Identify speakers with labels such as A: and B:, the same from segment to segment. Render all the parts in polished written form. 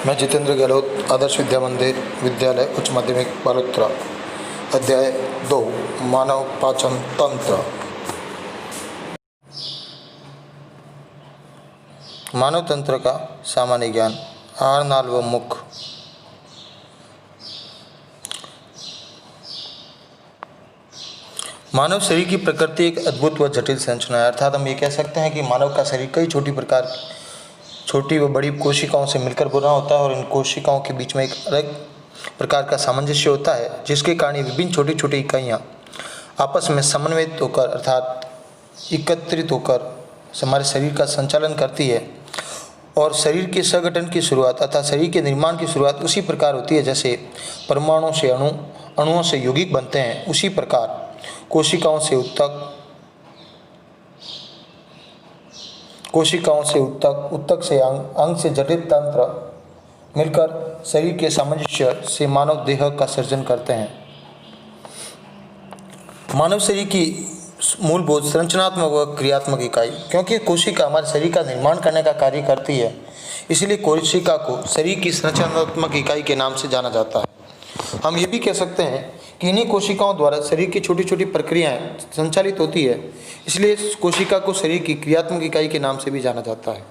A: मैं जितेंद्र गहलोत आदर्श विद्या मंदिर विद्यालय उच्च माध्यमिक बालोतरा अध्याय 2 मानव पाचन तंत्र। मानव तंत्र का सामान्य ज्ञान, आहार नाल व मुख। मानव शरीर की प्रकृति एक अद्भुत व जटिल संरचना है। अर्थात हम ये कह सकते हैं कि मानव का शरीर कई छोटी व बड़ी कोशिकाओं से मिलकर बना होता है और इन कोशिकाओं के बीच में एक अलग प्रकार का सामंजस्य होता है, जिसके कारण विभिन्न छोटी छोटी इकाइयाँ आपस में समन्वित होकर अर्थात एकत्रित होकर हमारे शरीर का संचालन करती है। और शरीर के संगठन की शुरुआत अर्थात शरीर के निर्माण की शुरुआत उसी प्रकार होती है जैसे परमाणुओं से अणुओं से यौगिक बनते हैं। उसी प्रकार कोशिकाओं से उत्तक से अंग से जटिल तंत्र मिलकर शरीर के सामंजस्य से मानव देह का सृजन करते हैं। मानव शरीर की मूलभूत संरचनात्मक व क्रियात्मक इकाई, क्योंकि कोशिका हमारे शरीर का निर्माण करने का कार्य करती है, इसलिए कोशिका को शरीर की संरचनात्मक इकाई के नाम से जाना जाता है। हम ये भी कह सकते हैं कि इन्हीं कोशिकाओं द्वारा शरीर की छोटी छोटी प्रक्रियाएं संचालित होती है, इसलिए कोशिका को शरीर की क्रियात्मक इकाई के नाम से भी जाना जाता है।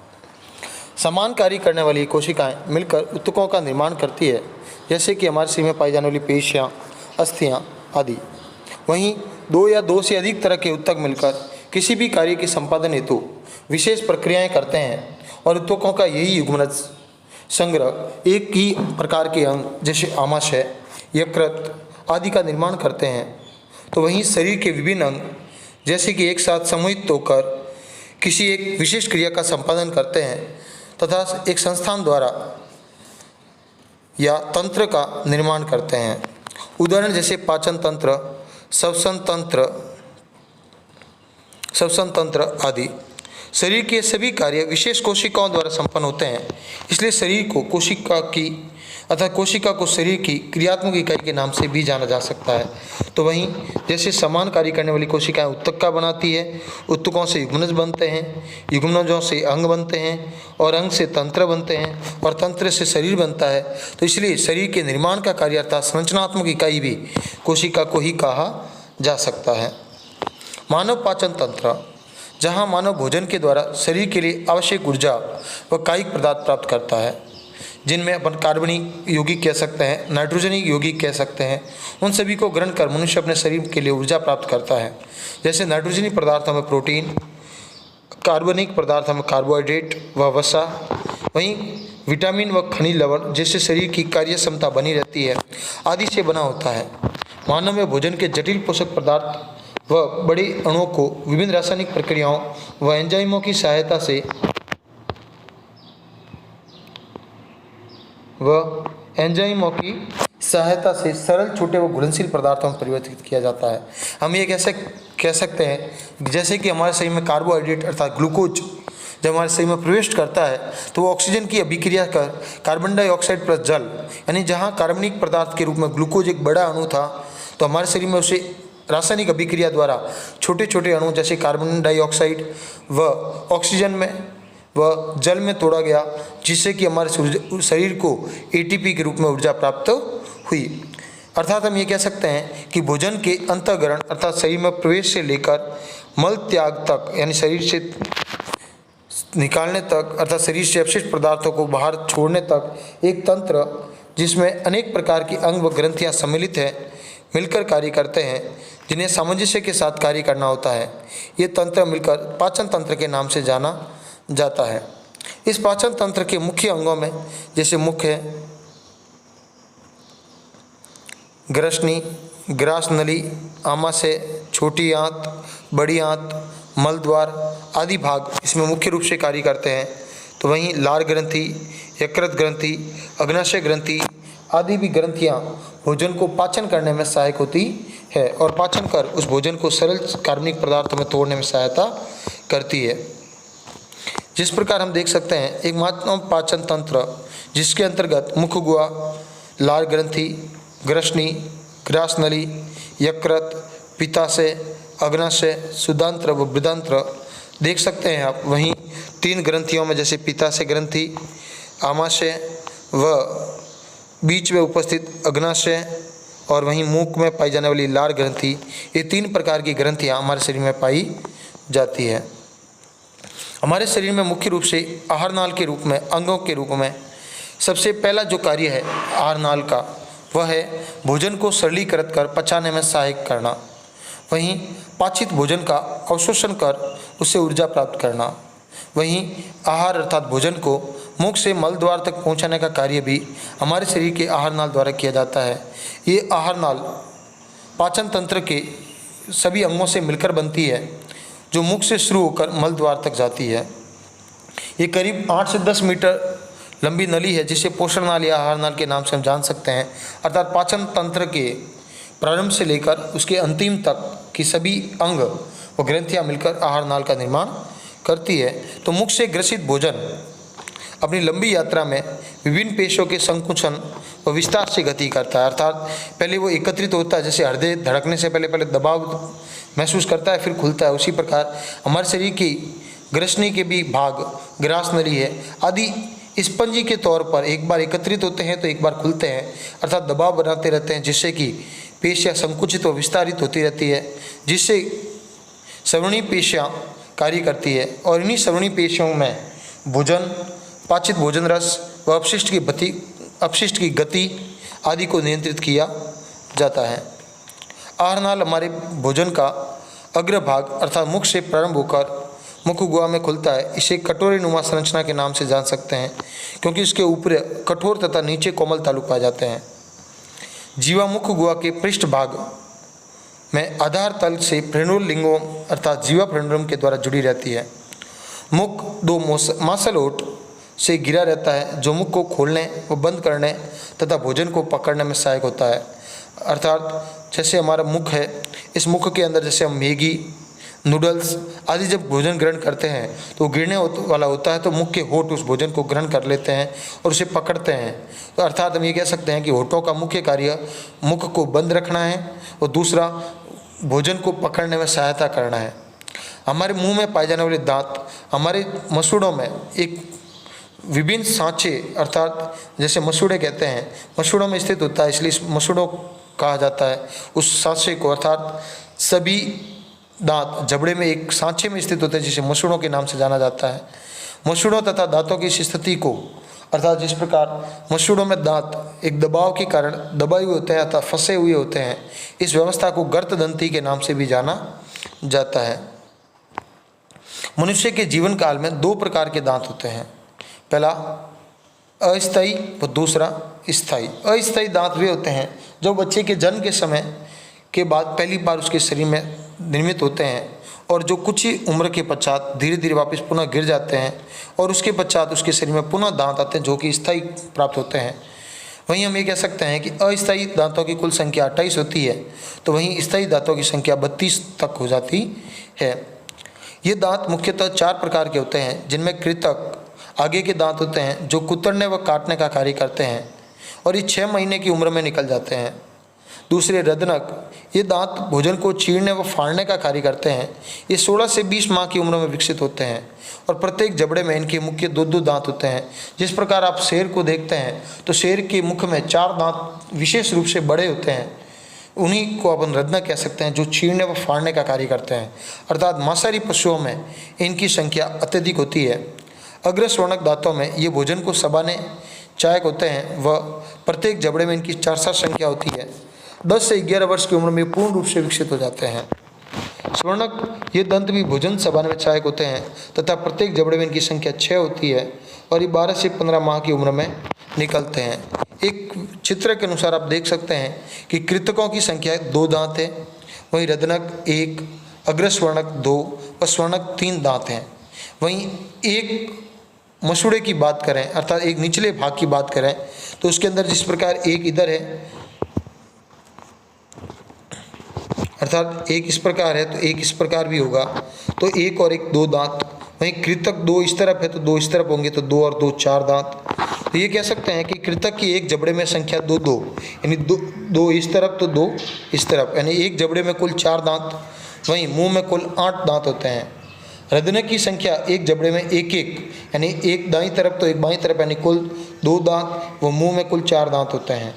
A: समान कार्य करने वाली कोशिकाएं मिलकर ऊतकों का निर्माण करती है, जैसे कि हमारे शरीर में पाई जाने वाली पेशियां, अस्थियां आदि। वहीं दो या दो से अधिक तरह के ऊतक मिलकर किसी भी कार्य के संपादन हेतु विशेष प्रक्रियाएं करते हैं और ऊतकों का यही युग्मनज संग्रह एक ही प्रकार के अंग जैसे आमाशय, यकृत आदि का निर्माण करते हैं। तो वहीं शरीर के विभिन्न अंग जैसे कि एक साथ समूहित होकर किसी एक विशेष क्रिया का संपादन करते हैं तथा एक संस्थान द्वारा या तंत्र का निर्माण करते हैं। उदाहरण जैसे पाचन तंत्र, श्वसन तंत्र आदि। शरीर के सभी कार्य विशेष कोशिकाओं द्वारा संपन्न होते हैं, इसलिए शरीर को कोशिका को शरीर की क्रियात्मक इकाई के नाम से भी जाना जा सकता है। तो वहीं जैसे समान कार्य करने वाली कोशिकाएं ऊतक का बनाती है, ऊतकों से युग्मनज बनते हैं, युग्मनजों से अंग बनते हैं और अंग से तंत्र बनते हैं और तंत्र से शरीर बनता है। तो इसलिए शरीर के निर्माण का कार्य अर्थात संरचनात्मक इकाई भी कोशिका को ही कहा जा सकता है। मानव पाचन तंत्र, जहाँ मानव भोजन के द्वारा शरीर के लिए आवश्यक ऊर्जा व कायिक पदार्थ प्राप्त करता है, जिनमें अपन कार्बनिक यौगिक कह सकते हैं, नाइट्रोजनिक यौगिक कह सकते हैं, उन सभी को ग्रहण कर मनुष्य अपने शरीर के लिए ऊर्जा प्राप्त करता है। जैसे नाइट्रोजनिक पदार्थों में प्रोटीन, कार्बनिक पदार्थों में कार्बोहाइड्रेट व वसा, वहीं विटामिन व खनिज लवण जिससे शरीर की कार्य क्षमता बनी रहती है आदि से बना होता है। मानव में भोजन के जटिल पोषक पदार्थ व बड़े अणुओं को विभिन्न रासायनिक प्रक्रियाओं व एंजाइमों की सहायता से सरल छोटे व घुलनशील पदार्थों में परिवर्तित किया जाता है। हम ये कैसे कह सकते हैं, जैसे कि हमारे शरीर में कार्बोहाइड्रेट अर्थात ग्लूकोज जब हमारे शरीर में प्रवेश करता है तो वो ऑक्सीजन की अभिक्रिया कर कार्बन डाइऑक्साइड प्लस जल, यानी जहाँ कार्बनिक पदार्थ के रूप में ग्लूकोज एक बड़ा अणु था, तो हमारे शरीर में उसे रासायनिक अभिक्रिया द्वारा छोटे छोटे अणु जैसे कार्बन डाइऑक्साइड व ऑक्सीजन में व जल में तोड़ा गया, जिससे कि हमारे शरीर को एटीपी के रूप में ऊर्जा प्राप्त हुई। अर्थात हम ये कह सकते हैं कि भोजन के अंतःग्रहण अर्थात शरीर में प्रवेश से लेकर मल त्याग तक, यानी शरीर से निकालने तक अर्थात शरीर से अपशिष्ट पदार्थों को बाहर छोड़ने तक एक तंत्र जिसमें अनेक प्रकार की अंग व ग्रंथियाँ सम्मिलित हैं मिलकर कार्य करते हैं, जिन्हें सामंजस्य के साथ कार्य करना होता है। ये तंत्र मिलकर पाचन तंत्र के नाम से जाना जाता है। इस पाचन तंत्र के मुख्य अंगों में जैसे मुख है, ग्रसनी, ग्रास नली, आमाशय, छोटी आंत, बड़ी आंत, मलद्वार आदि भाग इसमें मुख्य रूप से कार्य करते हैं। तो वहीं लार ग्रंथि, यकृत ग्रंथि, अग्नाशय ग्रंथि आदि भी ग्रंथियाँ भोजन को पाचन करने में सहायक होती है और पाचन कर उस भोजन को सरल कार्बनिक पदार्थों में तोड़ने में सहायता करती है। जिस प्रकार हम देख सकते हैं एक मानव पाचन तंत्र जिसके अंतर्गत मुख गुहा, लार ग्रंथि, ग्रसनी, ग्रास नली, यकृत, पित्ताशय, अग्नाशय, सुदांत्र व बृहदांत्र देख सकते हैं आप। वहीं 3 ग्रंथियों में जैसे पित्ताशय ग्रंथि, आमाशय, व बीच में उपस्थित अग्नाशय और वहीं मुख में पाई जाने वाली लार ग्रंथि, ये 3 प्रकार की ग्रंथियाँ हमारे शरीर में पाई जाती है। हमारे शरीर में मुख्य रूप से आहार नाल के रूप में, अंगों के रूप में सबसे पहला जो कार्य है आहार नाल का, वह है भोजन को सरलीकृत कर पचाने में सहायक करना। वहीं पाचित भोजन का अवशोषण कर उससे ऊर्जा प्राप्त करना। वहीं आहार अर्थात भोजन को मुख से मल द्वार तक पहुंचाने का कार्य भी हमारे शरीर के आहार नाल द्वारा किया जाता है। ये आहार नाल पाचन तंत्र के सभी अंगों से मिलकर बनती है, जो मुख से शुरू होकर मल द्वार तक जाती है। ये करीब 8 से 10 मीटर लंबी नली है, जिसे पोषण नाल या आहार नाल के नाम से हम जान सकते हैं। अर्थात पाचन तंत्र के प्रारंभ से लेकर उसके अंतिम तक की सभी अंग व ग्रंथियाँ मिलकर आहार नाल का निर्माण करती है। तो मुख से ग्रसित भोजन अपनी लंबी यात्रा में विभिन्न पेशियों के संकुचन व विस्तार से गति करता है। अर्थात पहले वो एकत्रित होता है, जैसे हृदय धड़कने से पहले दबाव महसूस करता है, फिर खुलता है। उसी प्रकार हमारे शरीर की ग्रसनी के भी भाग ग्रास नली है आदि स्पंजी के तौर पर एक बार एकत्रित होते हैं तो एक बार खुलते हैं, अर्थात दबाव बनाते रहते हैं, जिससे कि पेशियाँ संकुचित व विस्तारित होती रहती है, जिससे श्रवणीय पेशियाँ कार्य करती है। और इन्हीं श्रवणीय पेशियों में भोजन, पाचित भोजन रस व अपशिष्ट की गति आदि को नियंत्रित किया जाता है। आहार नाल हमारे भोजन का अग्रभाग अर्थात मुख से प्रारंभ होकर मुख गुहा में खुलता है। इसे कटोरी नुमा संरचना के नाम से जान सकते हैं, क्योंकि इसके ऊपर कठोर तथा नीचे कोमल तालु पाए जाते हैं। जीवा मुख गुहा के पृष्ठ भाग में आधार तल से फ्रेनुल लिंगोम अर्थात जीवा फ्रेनुलम के द्वारा जुड़ी रहती है। मुख 2 मांसल ओठ से घिरा रहता है, जो मुख को खोलने व बंद करने तथा भोजन को पकड़ने में सहायक होता है। अर्थात जैसे हमारा मुख है, इस मुख के अंदर जैसे हम मैगी, नूडल्स आदि जब भोजन ग्रहण करते हैं तो गिरने वाला होता है, तो मुख के होठ उस भोजन को ग्रहण कर लेते हैं और उसे पकड़ते हैं। तो अर्थात हम ये कह सकते हैं कि होठों का मुख्य कार्य मुख को बंद रखना है और दूसरा भोजन को पकड़ने में सहायता करना है। हमारे मुंह में पाए जाने वाले दांत हमारे मसूड़ों में एक विभिन्न सांचे अर्थात जैसे मसूड़े कहते हैं, मसूड़ों में स्थित होता है, इसलिए इस मसूड़ों कहा जाता है उस सांचे को। अर्थात सभी दांत जबड़े में एक सांचे में स्थित होते हैं, जिसे मसूड़ों के नाम से जाना जाता है। मसूड़ों तथा दांतों की इस स्थिति को अर्थात जिस प्रकार मसूड़ों में दांत एक दबाव के कारण दबाए हुए होते हैं अर्थात फंसे हुए होते हैं, इस व्यवस्था को गर्तदंती के नाम से भी जाना जाता है। मनुष्य के जीवन काल में 2 प्रकार के दांत होते हैं, पहला अस्थायी व दूसरा स्थायी। अस्थायी दांत वे होते हैं जो बच्चे के जन्म के समय के बाद पहली बार उसके शरीर में निर्मित होते हैं और जो कुछ ही उम्र के पश्चात धीरे धीरे वापस पुनः गिर जाते हैं और उसके पश्चात उसके शरीर में पुनः दांत आते हैं, जो कि स्थायी प्राप्त होते हैं। वहीं हम ये कह सकते हैं कि अस्थायी दांतों की कुल संख्या 28 होती है, तो वहीं स्थायी दांतों की संख्या 32 तक हो जाती है। ये दांत मुख्यतः 4 प्रकार के होते हैं, जिनमें कृतक आगे के दांत होते हैं जो कुतरने व काटने का कार्य करते हैं और ये 6 महीने की उम्र में निकल जाते हैं। दूसरे रदनक, ये दांत भोजन को चीरने व फाड़ने का कार्य करते हैं। ये 16 से 20 माह की उम्र में विकसित होते हैं और प्रत्येक जबड़े में इनके मुख्य 2 दांत होते हैं। जिस प्रकार आप शेर को देखते हैं तो शेर के मुख में 4 दांत विशेष रूप से बड़े होते हैं, उन्हीं को अपन रदनक कह सकते हैं, जो चीरने व फाड़ने का कार्य करते हैं। अर्थात मांसाहारी पशुओं में इनकी संख्या अत्यधिक होती है। अग्रस्वर्णक दांतों में ये भोजन को चबाने चायक होते हैं व प्रत्येक जबड़े में इनकी 4 संख्या होती है। 10 से 11 वर्ष की उम्र में पूर्ण रूप से विकसित हो जाते हैं। स्वर्णक ये दंत भी भोजन चबाने में सहायक होते हैं तथा प्रत्येक जबड़े में इनकी संख्या 6 होती है और ये 12 से 15 माह की उम्र में निकलते हैं। एक चित्र के अनुसार आप देख सकते हैं कि कृतकों की संख्या 2 दांत है, वहीं रदनक 1, अग्रस्वर्णक 2 व स्वर्णक 3 दांत हैं। वहीं एक मसूड़े की बात करें अर्थात एक निचले भाग की बात करें तो उसके अंदर जिस प्रकार एक इधर है अर्थात एक इस प्रकार है तो एक इस प्रकार भी होगा, तो 1 और 1 2 दांत। वहीं कृतक 2 इस तरफ है तो 2 इस तरफ होंगे, तो 2 और 2 4 दांत। तो ये कह सकते हैं कि कृतक की एक जबड़े में संख्या 2 2 यानी 2 इस तरफ तो 2 इस तरफ, यानी एक जबड़े में कुल 4 दांत। वहीं मुंह में कुल 8 दांत होते हैं। रदन की संख्या एक जबड़े में एक एक, यानी एक दाईं तरफ तो एक बाईं तरफ, यानी कुल 2 दांत व मुंह में कुल 4 दांत होते हैं।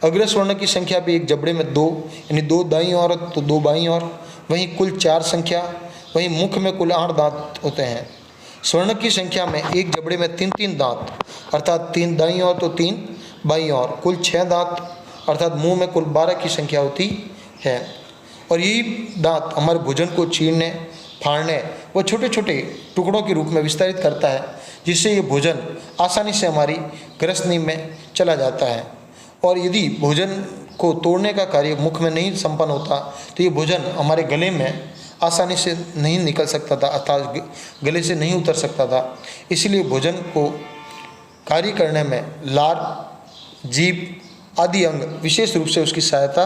A: अग्रस्वर्ण की संख्या भी एक जबड़े में 2, यानी 2 दाईं ओर तो 2 बाईं ओर, वहीं कुल 4 संख्या, वहीं मुख में कुल 8 दांत होते हैं। स्वर्ण की संख्या में एक जबड़े में 3-3 दांत, अर्थात 3 दाईं ओर तो 3 बाईं ओर, कुल 6 दांत, अर्थात मुंह में कुल 12 की संख्या होती है। और यही दांत हमारे भोजन को चीरने, फाड़ने व छोटे छोटे टुकड़ों के रूप में विस्तारित करता है, जिससे ये भोजन आसानी से हमारी ग्रसनी में चला जाता है। और यदि भोजन को तोड़ने का कार्य मुख में नहीं संपन्न होता तो ये भोजन हमारे गले में आसानी से नहीं निकल सकता था, अर्थात गले से नहीं उतर सकता था। इसलिए भोजन को कार्य करने में लार, जीभ आदि अंग विशेष रूप से उसकी सहायता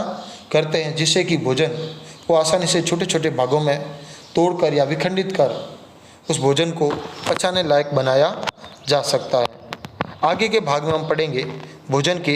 A: करते हैं, जिससे कि भोजन को आसानी से छोटे छोटे भागों में तोड़कर या विखंडित कर उस भोजन को पचाने लायक बनाया जा सकता है। आगे के भाग में हम पढ़ेंगे भोजन के